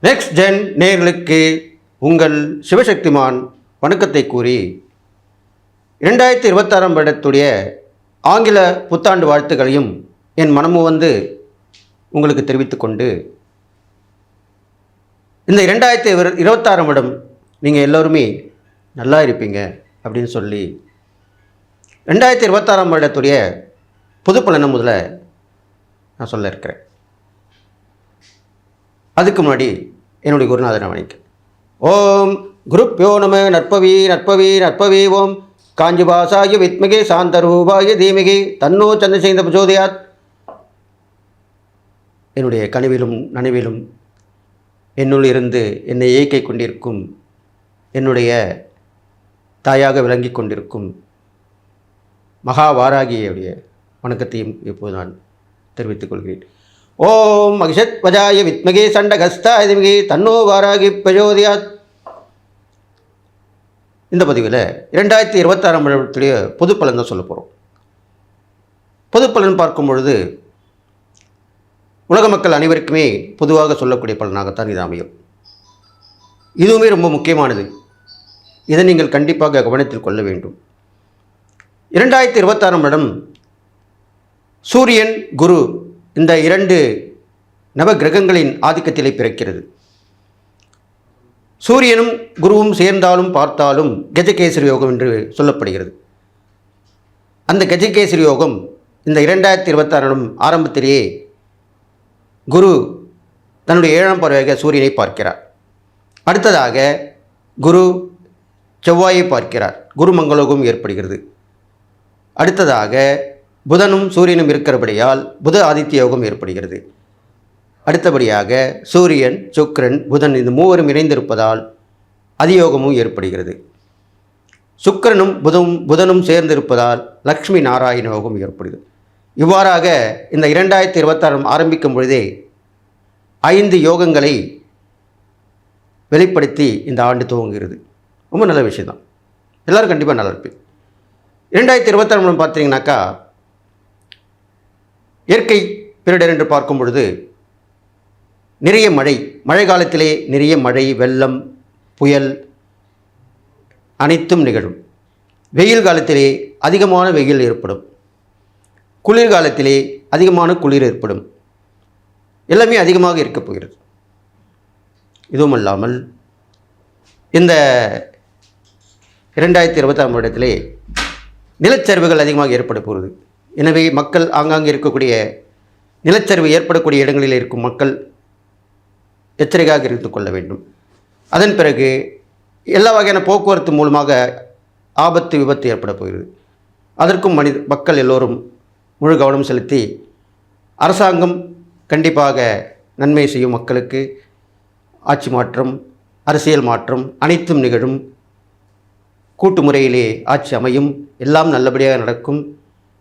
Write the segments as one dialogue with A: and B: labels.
A: Next gen நேயர்களுக்கு உங்கள் சிவசக்திமான் வணக்கத்தை கூறி 2026 வருடத்துடைய ஆங்கில புத்தாண்டு வாழ்த்துக்களையும் என் மனமு வந்து உங்களுக்கு தெரிவித்துக்கொண்டு, இந்த 2026 வருடம் நீங்கள் எல்லோருமே நல்லா இருப்பீங்க அப்படின்னு சொல்லி 2026 வருடத்துடைய பொது பலனை முதல்ல நான் சொல்ல இருக்கிறேன். அதுக்கு முன்னாடி என்னுடைய குருநாதனை வணக்கம். ஓம் குருப்யோ நம நற்பவி நற்பவி நற்பவி. ஓம் காஞ்சிபாசாய வித்மகே சாந்தரூபாய தீமகி தன்னோ சந்திரசேகர பிரச்சோதயாத். என்னுடைய கனவிலும் நனவிலும் என்னுள் இருந்து என்னை இயக்கிக் கொண்டிருக்கும் என்னுடைய தாயாக விளங்கி கொண்டிருக்கும் மகாவாராகியுடைய வணக்கத்தையும் இப்போது நான் தெரிவித்துக் கொள்கிறேன். ஓம் மகிஷத் வஜாய வித்மகே சண்டகஸ்தாய தீமகி தன்னோ வாராகி பிரச்சோதயாத். இந்த பதிவில் 2026 வருடத்துடைய பொது பலன் தான் சொல்ல போகிறோம். பொது பலன் பார்க்கும் பொழுது உலக மக்கள் அனைவருக்குமே பொதுவாக சொல்லக்கூடிய பலனாகத்தான் இது அமையும். இதுவுமே ரொம்ப முக்கியமானது. இதை நீங்கள் கண்டிப்பாக கவனத்தில் கொள்ள வேண்டும். 2026 வருடம் சூரியன் குரு இந்த 2 நவ கிரகங்களின் ஆதிக்கத்திலே பிறக்கிறது. சூரியனும் குருவும் சேர்ந்தாலும் பார்த்தாலும் கஜகேசரி யோகம் என்று சொல்லப்படுகிறது. அந்த கஜகேசரி யோகம் இந்த 2026 ஆரம்பத்திலேயே குரு தன்னுடைய 7ஆம் பார்வையாக சூரியனை பார்க்கிறார். அடுத்ததாக குரு செவ்வாயை பார்க்கிறார். குரு மங்களோகம் ஏற்படுகிறது. அடுத்ததாக புதனும் சூரியனும் இருக்கிறபடியால் புத ஆதித்ய யோகம் ஏற்படுகிறது. அடுத்தபடியாக சூரியன் சுக்கிரன் புதன் இந்த மூவரும் இணைந்திருப்பதால் அதியோகமும் ஏற்படுகிறது. சுக்கிரனும் புதனும் சேர்ந்திருப்பதால் லக்ஷ்மி நாராயண யோகம் ஏற்படுகிறது. இவ்வாறாக இந்த 2026 ஆரம்பிக்கும் பொழுதே 5 யோகங்களை வெளிப்படுத்தி இந்த ஆண்டு துவங்குகிறது. ரொம்ப நல்ல விஷயம்தான். எல்லோரும் கண்டிப்பாக நல்லா இருப்பீங்க. 2026 பார்த்தீங்கன்னாக்கா இயற்கை பேரிடர் என்று பார்க்கும் பொழுது நிறைய மழை காலத்திலே நிறைய மழை, வெள்ளம், புயல் அனைத்தும் நிகழும். வெயில் காலத்திலே அதிகமான வெயில் ஏற்படும். குளிர்காலத்திலே அதிகமான குளிர் ஏற்படும். எல்லாமே அதிகமாக இருக்கப் போகிறது. இதுவும் அல்லாமல் இந்த 2026 வருடத்திலே நிலச்சரிவுகள் அதிகமாக ஏற்பட போகிறது. எனவே மக்கள் ஆங்காங்கே இருக்கக்கூடிய நிலச்சரிவு ஏற்படக்கூடிய இடங்களில் இருக்கும் மக்கள் எச்சரிக்கையாக இருந்து கொள்ள வேண்டும். அதன் பிறகு எல்லா வகையான போக்குவரத்து மூலமாக ஆபத்து விபத்து ஏற்பட போகிறது. அதற்கும் மக்கள் எல்லோரும் முழு கவனம் செலுத்தி அரசாங்கம் கண்டிப்பாக நன்மை செய்யும். மக்களுக்கு ஆட்சி மாற்றம், அரசியல் மாற்றம் அனைத்தும் நிகழும். கூட்டு முறையிலே ஆட்சி அமையும். எல்லாம் நல்லபடியாக நடக்கும்.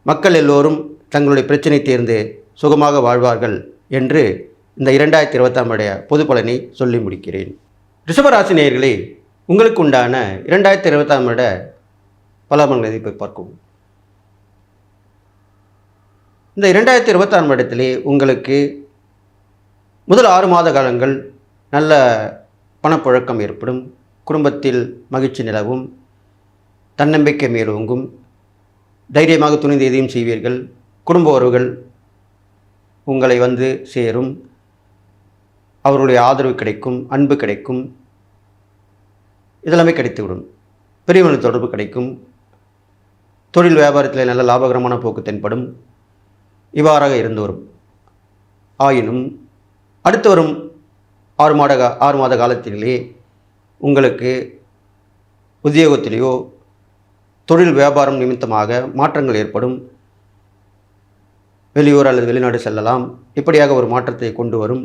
A: மக்கள் எல்லோரும் தங்களுடைய பிரச்சனை தீர்ந்து சுகமாக வாழ்வார்கள் என்று இந்த 2026 பொது பலனை சொல்லி முடிக்கிறேன். ரிஷபராசி நேயர்களே, உங்களுக்கு உண்டான 2026 பலாபலன்களை போய் பார்க்கவும். இந்த 2026 வருடத்திலே உங்களுக்கு முதல் 6 மாத காலங்கள் நல்ல பணப்புழக்கம் ஏற்படும். குடும்பத்தில் மகிழ்ச்சி நிலவும். தன்னம்பிக்கை மேலோங்கும். தைரியமாக துணிந்து எதையும் செய்வீர்கள். குடும்ப உறவுகள் உங்களை வந்து சேரும். அவர்களுடைய ஆதரவு கிடைக்கும், அன்பு கிடைக்கும். இதெல்லாமே கிடைத்துவிடும். பெரியவர்கள் தொடர்பு கிடைக்கும். தொழில் வியாபாரத்தில் நல்ல லாபகரமான போக்கு தென்படும். இவ்வாறாக இருந்து வரும். ஆயினும் அடுத்து வரும் 6 மாத காலத்திலே உங்களுக்கு உத்தியோகத்திலேயோ தொழில் வியாபாரம் நிமித்தமாக மாற்றங்கள் ஏற்படும். வெளியூர் அல்லது வெளிநாடு செல்லலாம். இப்படியாக ஒரு மாற்றத்தை கொண்டு வரும்.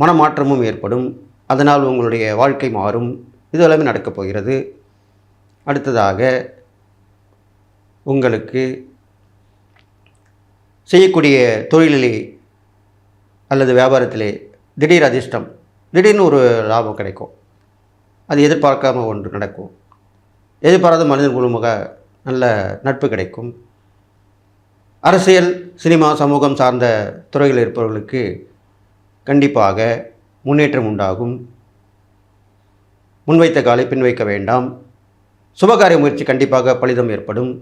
A: மனமாற்றமும் ஏற்படும். அதனால் உங்களுடைய வாழ்க்கை மாறும். இது எல்லாமே நடக்கப் போகிறது. அடுத்ததாக உங்களுக்கு செய்யக்கூடிய தொழிலிலே அல்லது வியாபாரத்திலே திடீர் அதிர்ஷ்டம், திடீர்னு ஒரு லாபம் கிடைக்கும். அது எதிர்பார்க்காம ஒன்று நடக்கும். எதிர்பாராத மனிதன் மூலமாக நல்ல நட்பு கிடைக்கும். அரசியல், சினிமா, சமூகம் சார்ந்த துறையில் இருப்பவர்களுக்கு கண்டிப்பாக முன்னேற்றம் உண்டாகும். முன்வைத்த காலை பின் வைக்க வேண்டாம். சுபகாரிய முயற்சி கண்டிப்பாக பலிதம் ஏற்படும்.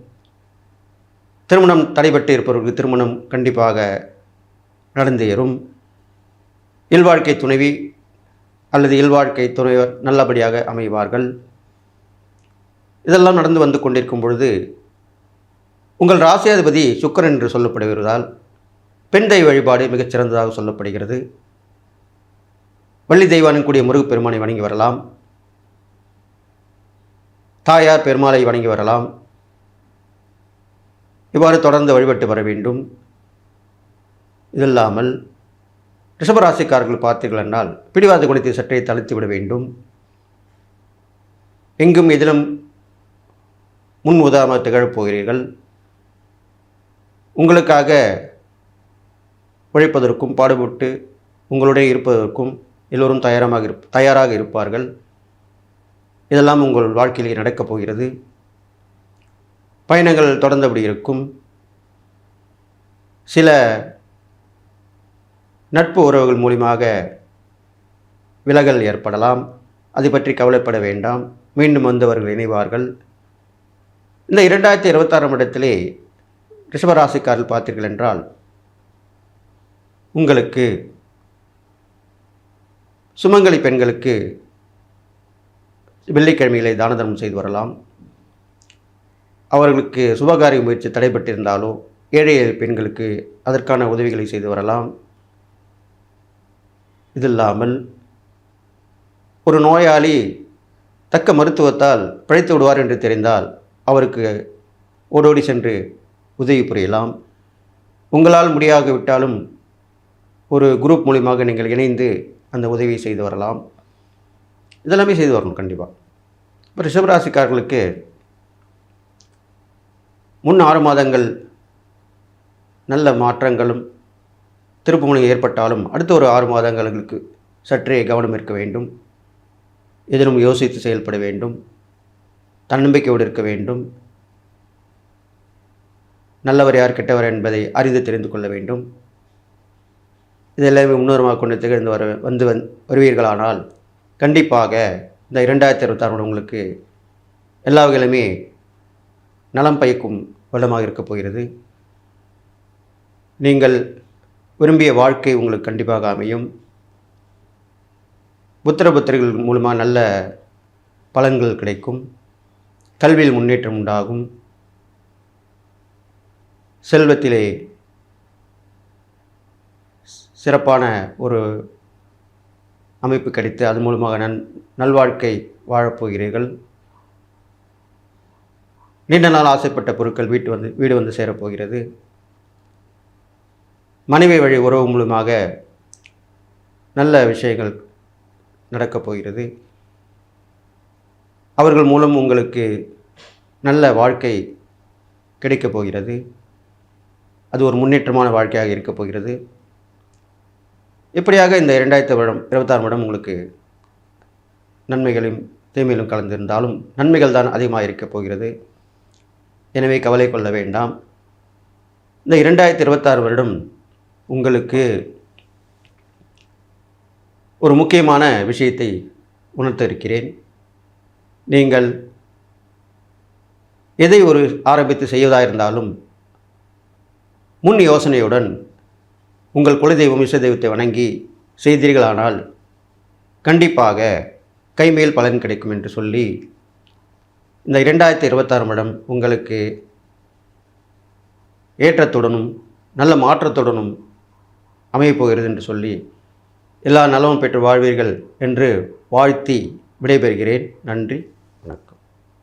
A: திருமணம் தடைபட்டு இருப்பவர்களுக்கு திருமணம் கண்டிப்பாக நடந்தேறும். இல்வாழ்க்கை துணைவி அல்லது இல்வாழ்க்கை துணைவர் நல்லபடியாக அமைவார்கள். இதெல்லாம் நடந்து வந்து கொண்டிருக்கும் பொழுது உங்கள் ராசியாதிபதி சுக்கிரன் என்று சொல்லப்படுவதால் பெண் தெய்வ வழிபாடு மிகச் சிறந்ததாக சொல்லப்படுகிறது. வள்ளி தெய்வானின் கூடிய முருகப்பெருமானை வணங்கி வரலாம். தாயார் பெருமாளை வணங்கி வரலாம். இவ்வாறு தொடர்ந்து வழிபட்டு வர வேண்டும். இதில்லாமல் ரிஷபராசிக்காரர்கள் பார்த்தீர்கள் என்றால் பிடிவாத குணத்தை சற்றே தளர்த்தி விட வேண்டும். எங்கும் எதிலும் முன் உதாரணமாக திகழப் போகிறீர்கள். உங்களுக்காக உழைப்பதற்கும் பாடுபட்டு உங்களுடைய இருப்பதற்கும் எல்லோரும் தயாராக இருப்பார்கள். இதெல்லாம் உங்கள் வாழ்க்கையிலே நடக்கப் போகிறது. பயணங்கள் தொடர்ந்தபடி இருக்கும். சில நட்பு உறவுகள் மூலமாக விலகல் ஏற்படலாம். அதை பற்றி கவலைப்பட வேண்டாம். மீண்டும் வந்தவர்கள் இணைவார்கள். இந்த 2026ஆம் இடத்திலே ரிஷபராசிக்காரர்கள் பார்த்தீர்கள் என்றால் உங்களுக்கு சுமங்கலி பெண்களுக்கு வெள்ளிக்கிழமைகளை தான தர்மம் செய்து வரலாம். அவர்களுக்கு சுபகாரிய முயற்சி தடைபட்டிருந்தாலோ ஏழை பெண்களுக்கு அதற்கான உதவிகளை செய்து வரலாம். இதில்லாமல் ஒரு நோயாளி தக்க மருத்துவத்தால் பிழைத்து விடுவார் என்று தெரிந்தால் அவருக்கு ஓடோடி சென்று உதவி புரியலாம். உங்களால் முடியாவிட்டாலும் ஒரு குரூப் மூலியமாக நீங்கள் இணைந்து அந்த உதவியை செய்து வரலாம். இதெல்லாமே செய்து வரணும் கண்டிப்பாக. இப்போ ரிஷபராசிக்காரர்களுக்கு முன் 6 மாதங்கள் நல்ல மாற்றங்களும் திருப்புமுனை ஏற்பட்டாலும் அடுத்த ஒரு 6 மாதங்களுக்கு சற்றே கவனம் இருக்க வேண்டும். எதிலும் யோசித்து செயல்பட வேண்டும். தன்னம்பிக்கையோடு இருக்க வேண்டும். நல்லவர் யார் கெட்டவர் என்பதை அறிந்து தெரிந்து கொள்ள வேண்டும். இதெல்லாமே முன்னோரமாக கொண்டு திகழ்ந்து வருவீர்களானால் கண்டிப்பாக இந்த 2026 உங்களுக்கு எல்லா வகையிலுமே நலம் பயக்கும் வருடமாக இருக்கப் போகிறது. நீங்கள் விரும்பிய வாழ்க்கை உங்களுக்கு கண்டிப்பாக அமையும். புத்திரர்கள் மூலமாக நல்ல பலன்கள் கிடைக்கும். கல்வியில் முன்னேற்றம் உண்டாகும். செல்வத்திலே சிறப்பான ஒரு அமைப்பு கிடைத்து அது மூலமாக நல்வாழ்க்கை வாழப்போகிறீர்கள். நீண்ட நாள் ஆசைப்பட்ட பொருட்கள் வீடு வந்து சேரப்போகிறது. மனைவி வழி உறவு மூலமாக நல்ல விஷயங்கள் நடக்கப் போகிறது. அவர்கள் மூலம் உங்களுக்கு நல்ல வாழ்க்கை கிடைக்கப் போகிறது. அது ஒரு முன்னேற்றமான வாழ்க்கையாக இருக்கப் போகிறது. இப்படியாக இந்த 2026 வருடம் உங்களுக்கு நன்மைகளும் தீமையிலும் கலந்திருந்தாலும் நன்மைகள் தான் அதிகமாக இருக்கப் போகிறது. எனவே கவலை கொள்ள வேண்டாம். இந்த 2026 வருடம் உங்களுக்கு ஒரு முக்கியமான விஷயத்தை உணர்த்த இருக்கிறேன். நீங்கள் எதை ஆரம்பித்து செய்வதாக இருந்தாலும் முன் யோசனையுடன் உங்கள் குலதெய்வம் இஷ்ட தெய்வத்தை வணங்கி செய்தீர்களானால் கண்டிப்பாக கைமேல் பலன் கிடைக்கும் என்று சொல்லி இந்த 2026 வருடம் உங்களுக்கு ஏற்றத்துடனும் நல்ல மாற்றத்துடனும் அமையப்போகிறது என்று சொல்லி எல்லா நலமும் பெற்று வாழ்வீர்கள் என்று வாழ்த்தி விடைபெறுகிறேன். நன்றி.